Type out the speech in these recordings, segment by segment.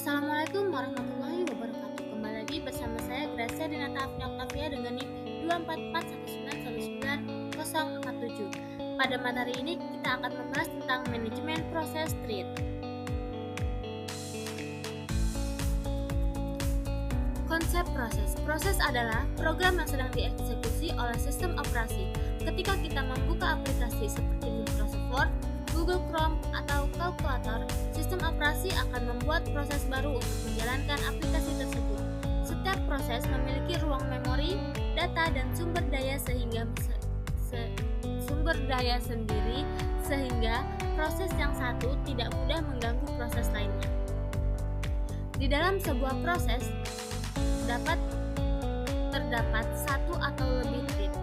Assalamualaikum warahmatullahi wabarakatuh. Kembali lagi bersama saya Gracia Dinata Afni Oktavia dengan NIM 24419190047. Pada materi ini kita akan membahas tentang manajemen proses TRID. Konsep proses. Proses adalah program yang sedang dieksekusi oleh sistem operasi. Ketika kita membuka aplikasi seperti Microsoft Word, Google Chrome, atau kalkulator, sistem operasi akan membuat proses baru untuk menjalankan aplikasi tersebut. Setiap proses memiliki ruang memori, data, dan sumber daya sendiri sehingga proses yang satu tidak mudah mengganggu proses lainnya. Di dalam sebuah proses terdapat satu atau lebih thread.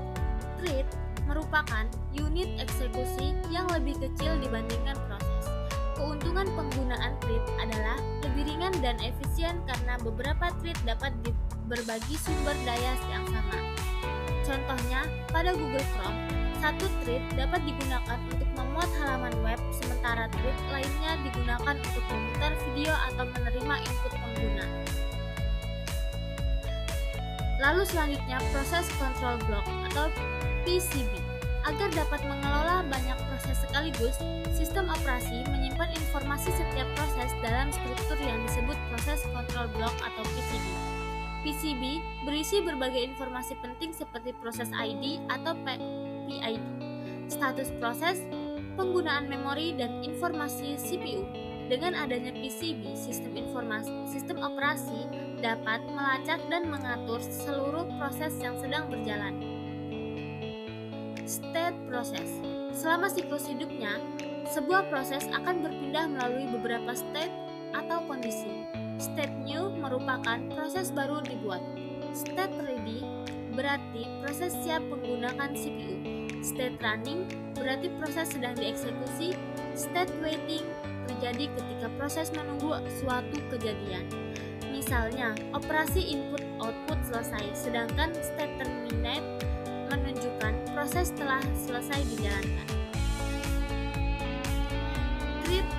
Thread merupakan unit eksekusi yang lebih kecil dibandingkan proses. Keuntungan penggunaan thread adalah lebih ringan dan efisien karena beberapa thread dapat berbagi sumber daya yang sama. Contohnya, pada Google Chrome, satu thread dapat digunakan untuk memuat halaman web, sementara thread lainnya digunakan untuk memutar video atau menerima input pengguna. Lalu selanjutnya proses control block atau PCB. Agar dapat mengelola banyak proses sekaligus, sistem operasi menyimpan informasi setiap proses dalam struktur yang disebut proses control block atau PCB. PCB berisi berbagai informasi penting seperti proses ID atau PID, status proses, penggunaan memori, dan informasi CPU. Dengan adanya PCB, sistem operasi dapat melacak dan mengatur seluruh proses yang sedang berjalan. State proses. Selama siklus hidupnya, sebuah proses akan berpindah melalui beberapa state atau kondisi. State new merupakan proses baru dibuat. State ready berarti proses siap menggunakan CPU. State running berarti proses sedang dieksekusi. State waiting terjadi ketika proses menunggu suatu kejadian. Misalnya, operasi input-output selesai, sedangkan state terminate menunjukkan proses telah selesai dijalankan. Create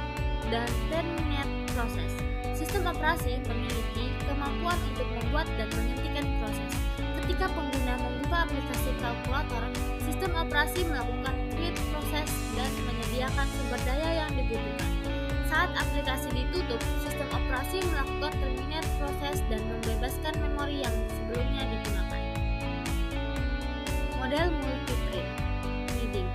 dan terminate proses. Sistem operasi memiliki kemampuan untuk membuat dan menghentikan proses. Ketika pengguna membuka aplikasi kalkulator, sistem operasi melakukan create proses dan menyediakan sumber daya yang dibutuhkan. Saat aplikasi ditutup, sistem operasi melakukan terminate proses dan membebaskan memori yang sebelumnya digunakan. Model multithreading.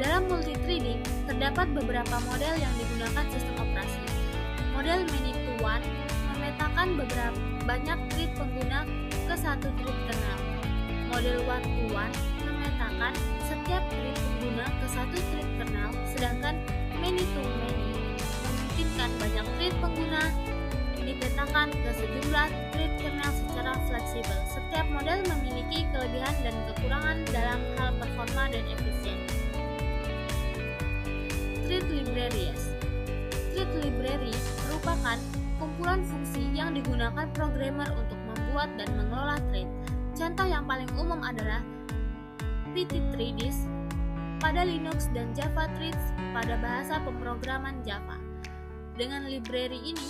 Dalam multithreading, terdapat beberapa model yang digunakan sistem operasi. Model many-to-one memetakan banyak thread pengguna ke satu thread kernel. Model one-to-one memetakan setiap thread pengguna ke satu thread kernel, sedangkan many-to-many memungkinkan banyak thread pengguna dipetakan ke sejumlah thread kernel secara fleksibel. Setiap model memiliki kelebihan dan kekurangan dalam hal performa dan efisien. Thread libraries. Thread library merupakan kumpulan fungsi yang digunakan programmer untuk membuat dan mengelola thread. Contoh yang paling umum adalah pthreads pada Linux dan Java threads pada bahasa pemrograman Java. Dengan library ini,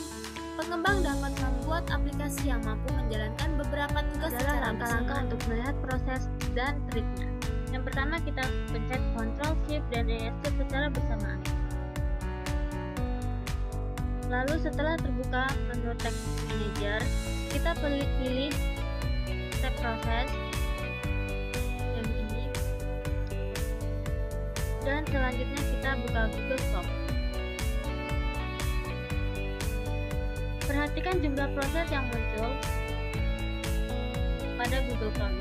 pengembang dapat membuat aplikasi yang mampu menjalankan beberapa tugas secara langkah-langkah untuk melihat proses dan thread-nya. Yang pertama, kita pencet Ctrl, Shift, dan Escape secara bersamaan. Lalu setelah terbuka menu Text Manager, kita pilih tab proses yang ini, dan selanjutnya kita buka Google Chrome. Perhatikan jumlah proses yang muncul pada Google Chrome.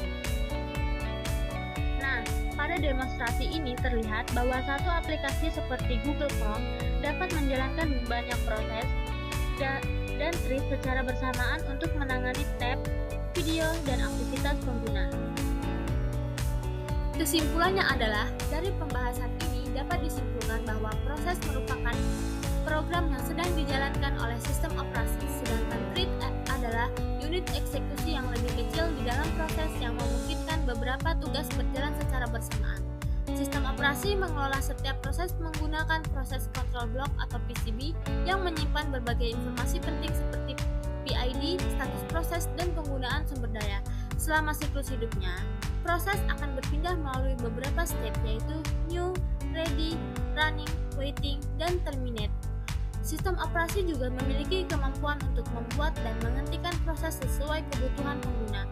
Nah, pada demonstrasi ini terlihat bahwa satu aplikasi seperti Google Chrome dapat menjalankan banyak proses dan thread secara bersamaan untuk menangani tab, video, dan aktivitas pengguna. Kesimpulannya adalah, dari pembahasan ini dapat disimpulkan bahwa proses merupakan program yang sedang dijalankan oleh sistem operasi, sedangkan thread adalah unit eksekusi yang lebih kecil di dalam proses yang memungkinkan beberapa tugas berjalan secara bersamaan. Sistem operasi mengelola setiap proses menggunakan proses control block atau PCB yang menyimpan berbagai informasi penting seperti PID, status proses, dan penggunaan sumber daya. Selama siklus hidupnya, proses akan berpindah melalui beberapa step, yaitu new, ready, running, waiting, dan terminate. Sistem operasi juga memiliki kemampuan untuk membuat dan menghentikan proses sesuai kebutuhan pengguna.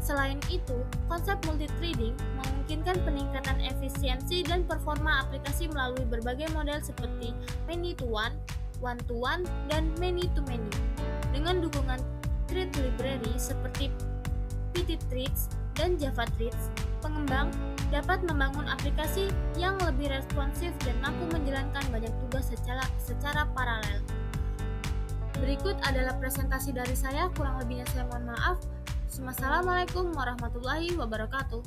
Selain itu, konsep multithreading memungkinkan peningkatan efisiensi dan performa aplikasi melalui berbagai model seperti many-to-one, one-to-one, dan many-to-many. Dengan dukungan thread library seperti pthreads dan JavaThreads, pengembang dapat membangun aplikasi yang lebih responsif dan mampu menjalankan banyak tugas secara paralel. Berikut adalah presentasi dari saya, kurang lebihnya saya mohon maaf. Wassalamualaikum warahmatullahi wabarakatuh.